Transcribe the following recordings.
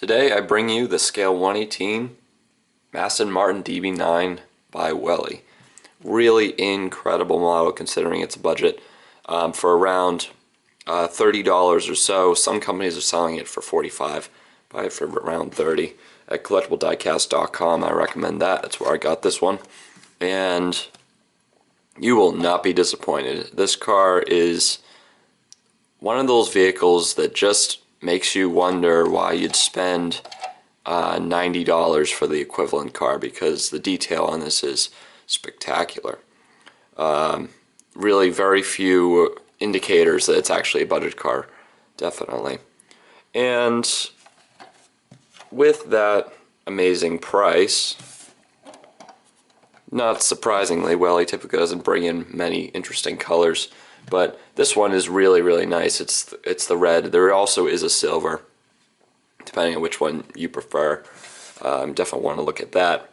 Today I bring you the scale 118 Aston Martin DB9 by Welly. Really incredible model considering its budget. For around $30 or so. Some companies are selling it for $45. Buy it for around $30 at collectiblediecast.com. I recommend that. That's where I got this one. And you will not be disappointed. This car is one of those vehicles that just makes you wonder why you'd spend $90 for the equivalent car, because the detail on this is spectacular. Really very few indicators that it's actually a budget car, definitely. And with that amazing price, not surprisingly, Welly typically doesn't bring in many interesting colors, but this one is really nice. It's the red. There also is a silver, depending on which one you prefer. Definitely want to look at that.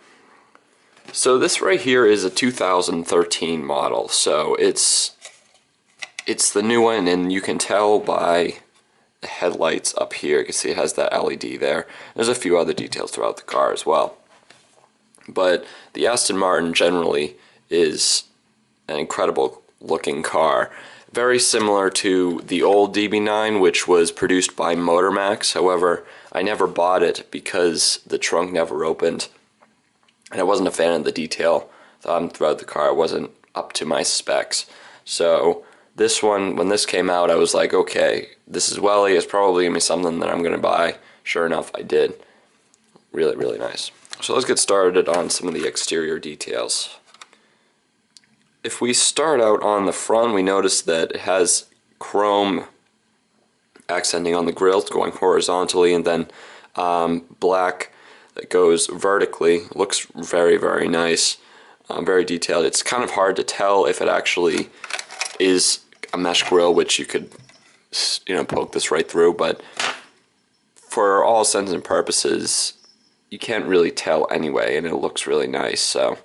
So this right here is a 2013 model, so it's the new one, and you can tell by the headlights up here. You can see it has that LED there. There's a few other details throughout the car as well. But the Aston Martin generally is an incredible looking car. Very similar to the old DB9, which was produced by Motormax. However, I never bought it because the trunk never opened, and I wasn't a fan of the detail throughout the car. It wasn't up to my specs. So this one, when this came out, I was like, okay, this is Welly. It's probably going to be something that I'm going to buy. Sure enough, I did. Really nice. So let's get started on some of the exterior details. If we start out on the front, we notice that it has chrome accenting on the grills going horizontally, and then black that goes vertically. Looks very nice, very detailed. It's kind of hard to tell if it actually is a mesh grill, which you could, poke this right through, but for all intents and purposes, you can't really tell anyway, and it looks really nice, so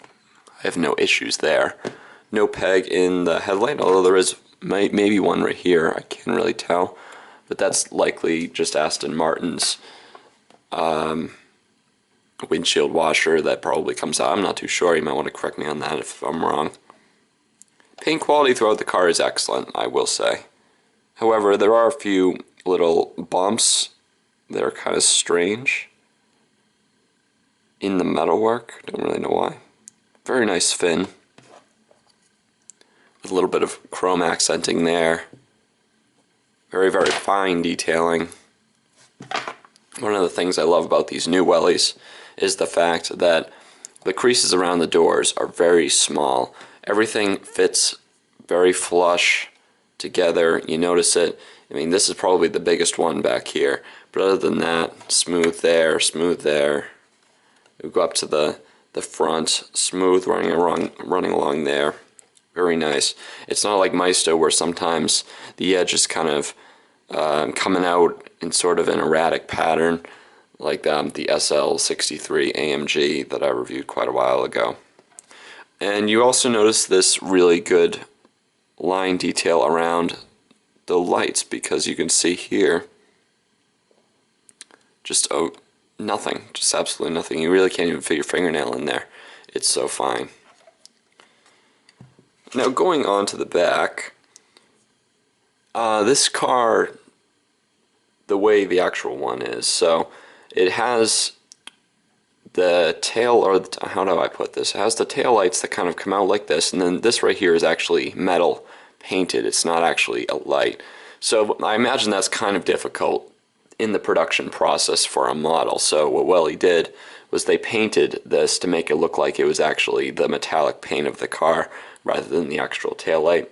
I have no issues there. No peg in the headlight, although there is maybe one right here. I can't really tell, but that's likely just Aston Martin's windshield washer that probably comes out. I'm not too sure. You might want to correct me on that if I'm wrong. Paint quality throughout the car is excellent, I will say. However, there are a few little bumps that are kind of strange in the metalwork. Don't really know why. Very nice fin with a little bit of chrome accenting there. Very fine detailing. One of the things I love about these new Wellys is the fact that the creases around the doors are very small. Everything fits very flush together. You notice it. I mean, this is probably the biggest one back here, but other than that, smooth there, smooth there. We go up to the front, smooth running along there. Very nice. It's not like Maisto where sometimes the edge is kind of coming out in sort of an erratic pattern, like the SL63 AMG that I reviewed quite a while ago. And you also notice this really good line detail around the lights, because you can see here just nothing, just absolutely nothing. You really can't even fit your fingernail in there. It's so fine. Now going on to the back, this car, the way the actual one is, so it has the tail, or how do I put this? It has the tail lights that kind of come out like this, and then this right here is actually metal painted. It's not actually a light. So I imagine that's kind of difficult in the production process for a model. So what Welly did was they painted this to make it look like it was actually the metallic paint of the car rather than the actual tail light.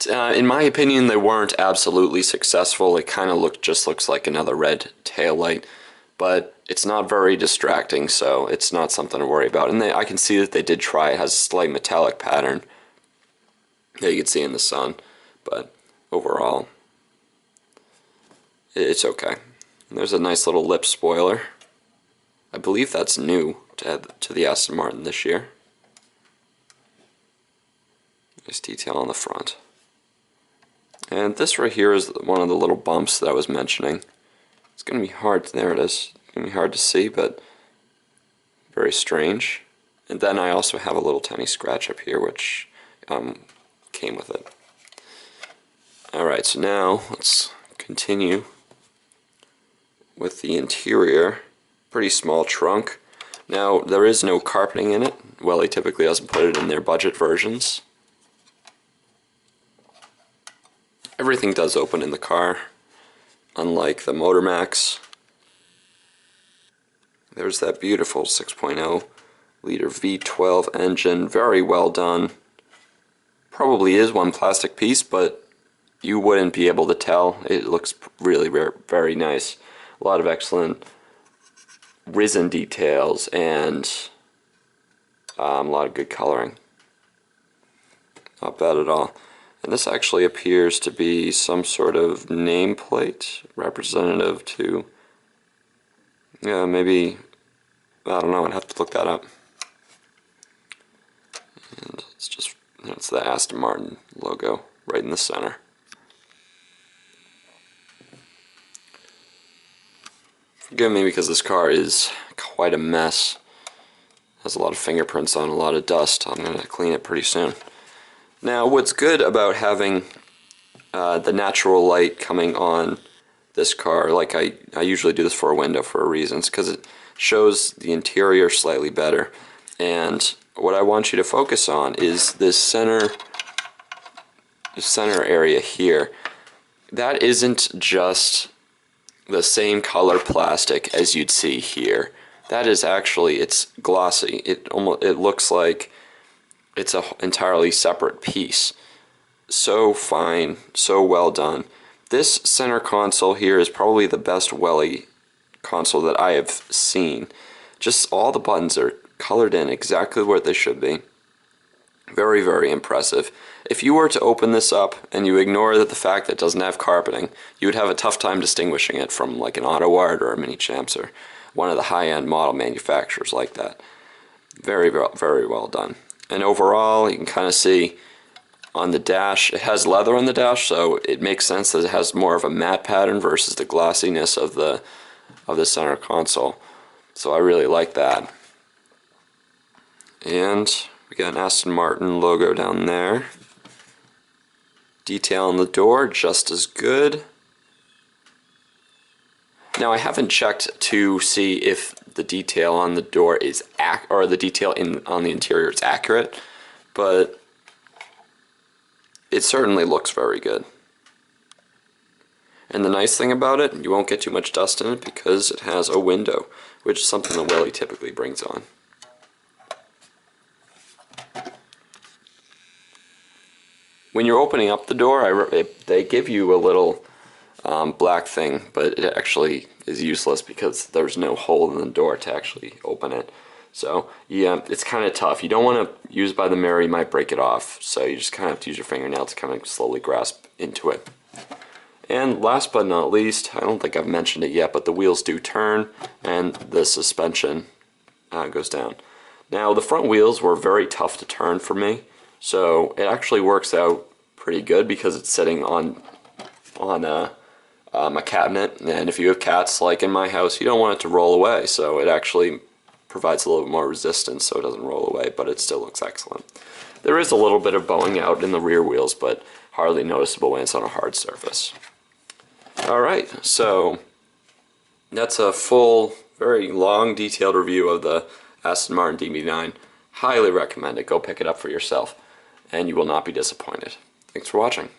In my opinion, they weren't absolutely successful. It kind of looks like another red tail light, but it's not very distracting, so it's not something to worry about. And I can see that they did try. It has a slight metallic pattern that you can see in the sun, but overall, it's okay. And there's a nice little lip spoiler. I believe that's new to the Aston Martin this year. Nice detail on the front. And this right here is one of the little bumps that I was mentioning. It's going to be hard, there it is. It's going to be hard to see, but very strange. And then I also have a little tiny scratch up here, which came with it. Alright, so now let's continue with the interior. Pretty small trunk. Now, there is no carpeting in it. Welly typically doesn't put it in their budget versions. Everything does open in the car, unlike the Motor Max. There's that beautiful 6.0 liter V12 engine, very well done. Probably is one plastic piece, but you wouldn't be able to tell. It looks really very nice. A lot of excellent risen details and a lot of good coloring. Not bad at all. And this actually appears to be some sort of nameplate representative to, yeah, maybe, I don't know, I'd have to look that up. And it's the Aston Martin logo right in the center. Forgive me because this car is quite a mess. Has a lot of fingerprints on, a lot of dust. I'm going to clean it pretty soon. Now, what's good about having the natural light coming on this car, like I usually do this for a window for a reason, because it shows the interior slightly better. And what I want you to focus on is this center area here. That isn't just the same color plastic as you'd see here. That is actually, it's glossy. It looks like it's an entirely separate piece. So fine, so well done. This center console here is probably the best Welly console that I have seen. Just all the buttons are colored in exactly where they should be. Very, very impressive. If you were to open this up and you ignore the fact that it doesn't have carpeting, you would have a tough time distinguishing it from like an Autoart or a Mini Champs or one of the high-end model manufacturers like that. Very, very well done. And overall, you can kind of see on the dash, it has leather on the dash, so it makes sense that it has more of a matte pattern versus the glossiness of the center console. So I really like that. And we got an Aston Martin logo down there. Detail on the door, just as good. Now I haven't checked to see if the detail on the door is or the detail on the interior is accurate, but it certainly looks very good. And the nice thing about it, you won't get too much dust in it because it has a window, which is something that Welly typically brings on. When you're opening up the door, they give you a little black thing, but it actually is useless because there's no hole in the door to actually open it. So yeah, it's kind of tough. You don't want to use by the mirror, you might break it off. So you just kind of have to use your fingernail to kind of slowly grasp into it. And last but not least, I don't think I've mentioned it yet, but the wheels do turn and the suspension goes down. Now the front wheels were very tough to turn for me, so it actually works out pretty good because it's sitting on a cabinet, and if you have cats like in my house, you don't want it to roll away, so it actually provides a little bit more resistance so it doesn't roll away, but it still looks excellent. There is a little bit of bowing out in the rear wheels, but hardly noticeable when it's on a hard surface. Alright, so that's a full, very long, detailed review of the Aston Martin DB9. Highly recommend it. Go pick it up for yourself, and you will not be disappointed. Thanks for watching.